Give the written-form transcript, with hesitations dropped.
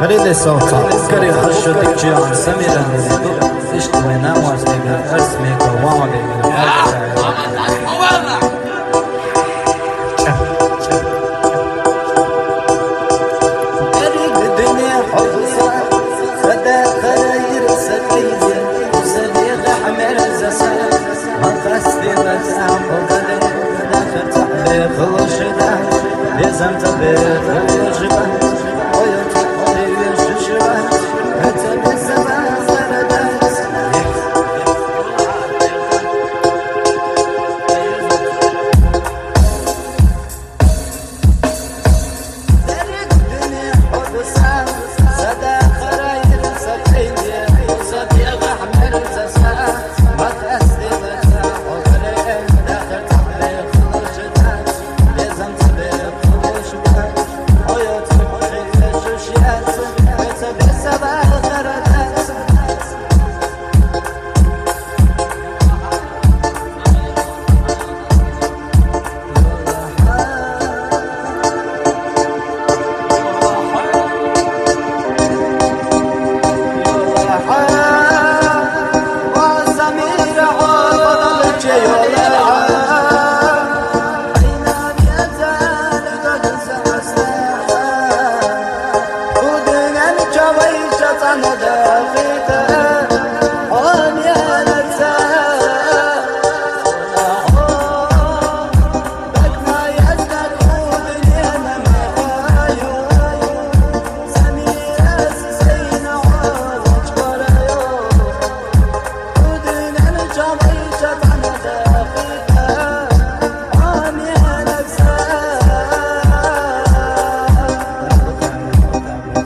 خريد صوتا كري خشتك جيان سميرا تشتوي ناموس تقدر اسمك وواقع قريب الدنيا حفظة فدا خير سكيزة وصديق حمل زسا وقصدي بسام وقلي داخل تحبي خلوش ده لازم تبي